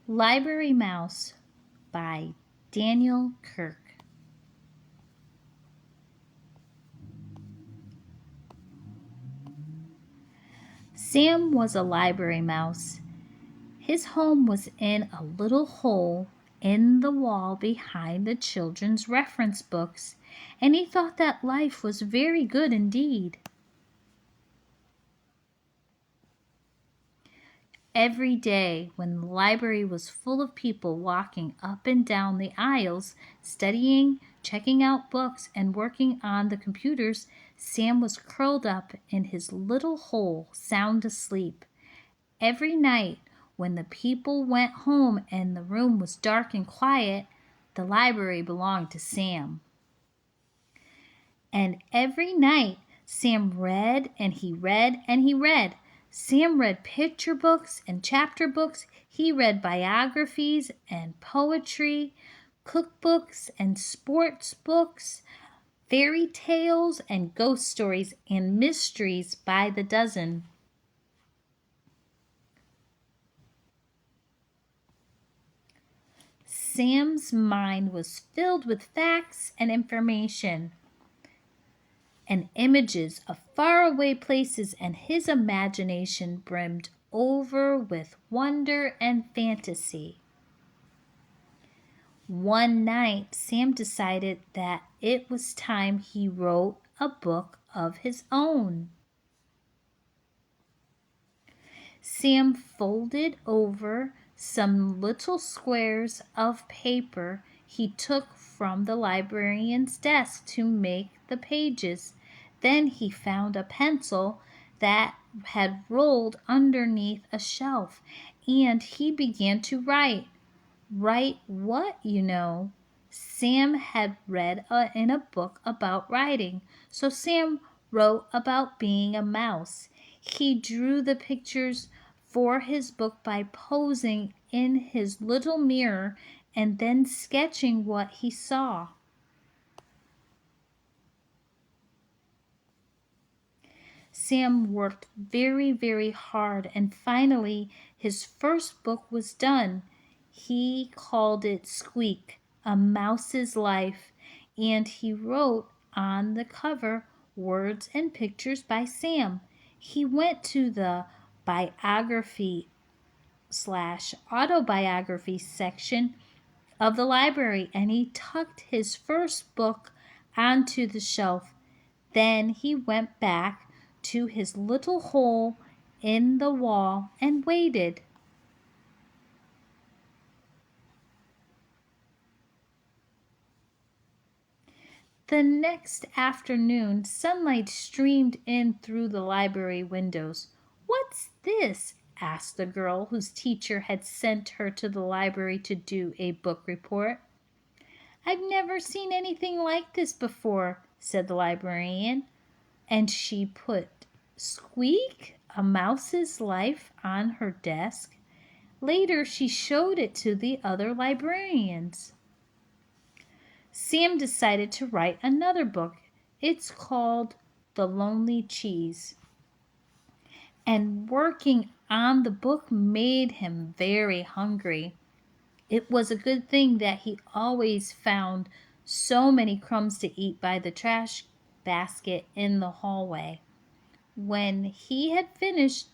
Library Mouse by Daniel Kirk. Sam was a library mouse. His home was in a little hole in the wall behind the children's reference books, and he thought that life was very good indeed. Every day, when the library was full of people walking up and down the aisles, studying, checking out books, and working on the computers, Sam was curled up in his little hole, sound asleep. Every night, when the people went home and the room was dark and quiet, the library belonged to Sam. And every night, Sam read and he read and he read. Sam read picture books and chapter books. He read biographies and poetry, cookbooks and sports books, fairy tales and ghost stories and mysteries by the dozen. Sam's mind was filled with facts and information and images of faraway places, and his imagination brimmed over with wonder and fantasy. One night, Sam decided that it was time he wrote a book of his own. Sam folded over some little squares of paper he took from the librarian's desk to make the pages. Then he found a pencil that had rolled underneath a shelf, and he began to write. Write what, you know? Sam had read in a book about writing, so Sam wrote about being a mouse. He drew the pictures for his book by posing in his little mirror and then sketching what he saw. Sam worked very, very hard, and finally his first book was done. He called it Squeak, A Mouse's Life, and he wrote on the cover words and pictures by Sam. He went to the biography/autobiography section of the library, and he tucked his first book onto the shelf. Then he went back to his little hole in the wall and waited. The next afternoon, sunlight streamed in through the library windows. "What's this?" asked the girl whose teacher had sent her to the library to do a book report. "I've never seen anything like this before," said the librarian, and she put Squeak, A Mouse's Life on her desk. Later, she showed it to the other librarians. Sam decided to write another book. It's called The Lonely Cheese. And working on the book made him very hungry. It was a good thing that he always found so many crumbs to eat by the trash basket in the hallway. When he had finished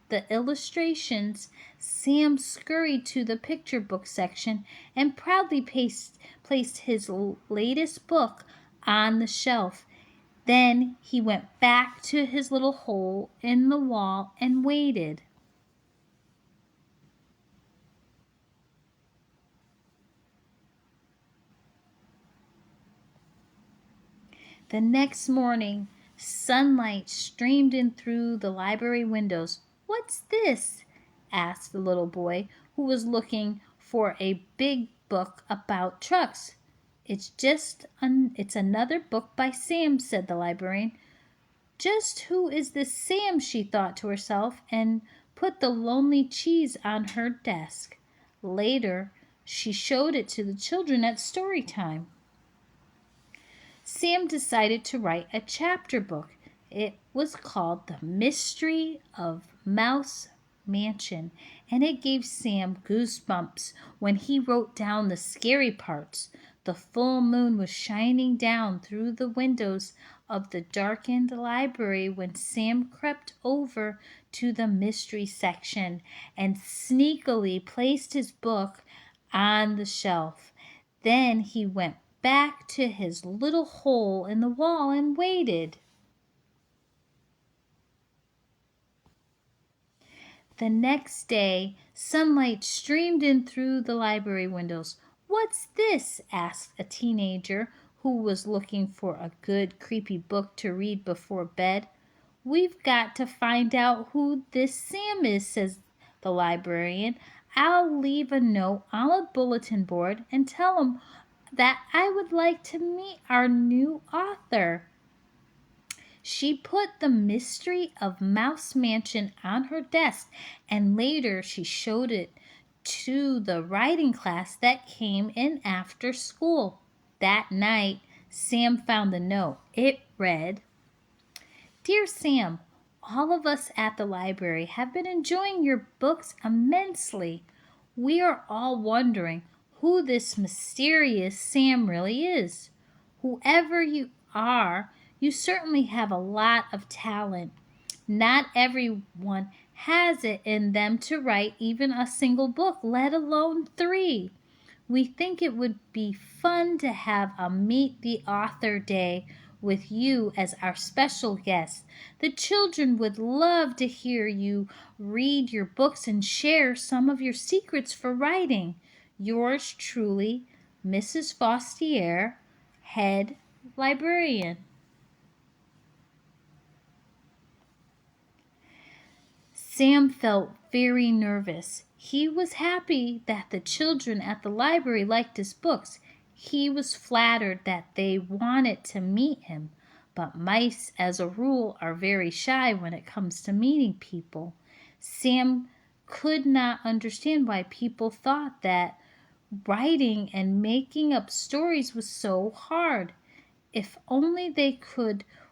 the illustrations, Sam scurried to the picture book section and proudly placed his latest book on the shelf. Then he went back to his little hole in the wall and waited. The next morning, sunlight streamed in through the library windows. "What's this?" asked the little boy, who was looking for a big book about trucks. It's another book by Sam," said the librarian. "Just who is this Sam?" she thought to herself, and put The Lonely Cheese on her desk. Later, she showed it to the children at story time. Sam decided to write a chapter book. It was called The Mystery of Mouse mansion, and it gave Sam goosebumps when he wrote down the scary parts. The full moon was shining down through the windows of the darkened library when Sam crept over to the mystery section and sneakily placed his book on the shelf. Then he went back to his little hole in the wall and waited. The next day, sunlight streamed in through the library windows. "What's this?" asked a teenager who was looking for a good, creepy book to read before bed. "We've got to find out who this Sam is," says the librarian. "I'll leave a note on a bulletin board and tell him that I would like to meet our new author." She put the Mystery of Mouse Mansion on her desk, and later she showed it to the writing class that came in after school. That night, Sam found the note. It read, "Dear Sam, all of us at the library have been enjoying your books immensely. We are all wondering who this mysterious Sam really is. Whoever you are, you certainly have a lot of talent. Not everyone has it in them to write even a single book, let alone 3. We think it would be fun to have a Meet the Author Day with you as our special guest. The children would love to hear you read your books and share some of your secrets for writing. Yours truly, Mrs. Fostier, Head Librarian." Sam felt very nervous. He was happy that the children at the library liked his books. He was flattered that they wanted to meet him. But mice, as a rule, are very shy when it comes to meeting people. Sam could not understand why people thought that writing and making up stories was so hard. If only they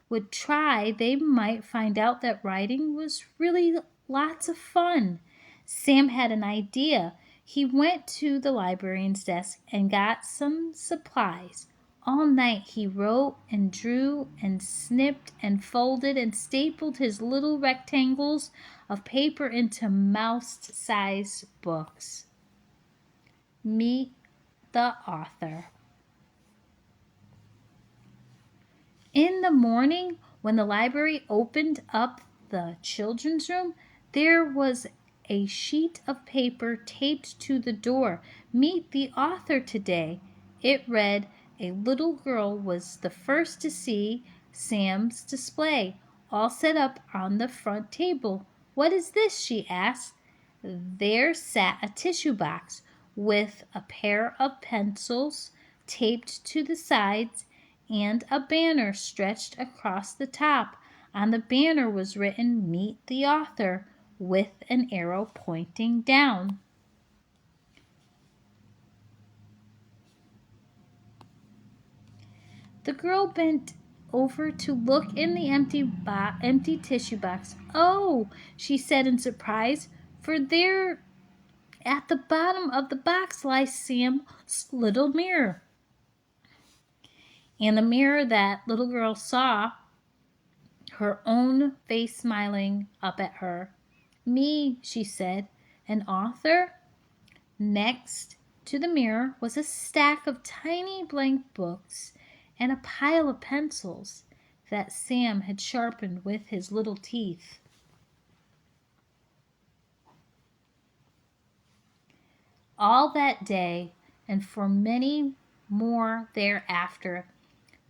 would try, they might find out that writing was really lots of fun. Sam had an idea. He went to the librarian's desk and got some supplies. All night he wrote and drew and snipped and folded and stapled his little rectangles of paper into mouse-sized books. Meet the author. In the morning, when the library opened up the children's room, there was a sheet of paper taped to the door. "Meet the author today." It read, a little girl was the first to see Sam's display, all set up on the front table. "What is this?" she asked. There sat a tissue box with a pair of pencils taped to the sides and a banner stretched across the top. On the banner was written, "Meet the author," with an arrow pointing down. The girl bent over to look in the empty tissue box. "Oh," she said in surprise, for there at the bottom of the box lies Sam's little mirror. In the mirror, that little girl saw her own face smiling up at her. "Me," she said, "an author?" Next to the mirror was a stack of tiny blank books and a pile of pencils that Sam had sharpened with his little teeth. All that day, and for many more thereafter,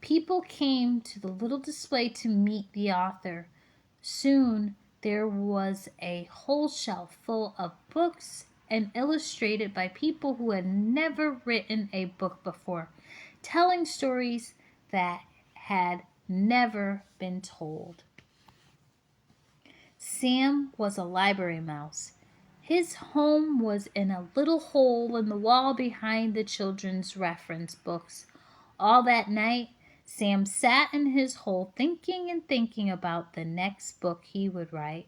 people came to the little display to meet the author. Soon there was a whole shelf full of books and illustrated by people who had never written a book before, telling stories that had never been told. Sam was a library mouse. His home was in a little hole in the wall behind the children's reference books. All that night, Sam sat in his hole thinking and thinking about the next book he would write.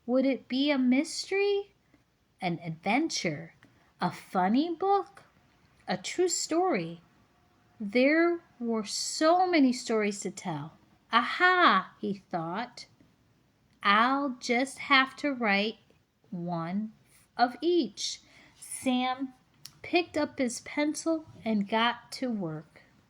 Would it be a mystery An adventure? A funny book? A true story? There were so many stories to tell. Aha, he thought. I'll just have to write one of each. Sam picked up his pencil and got to work.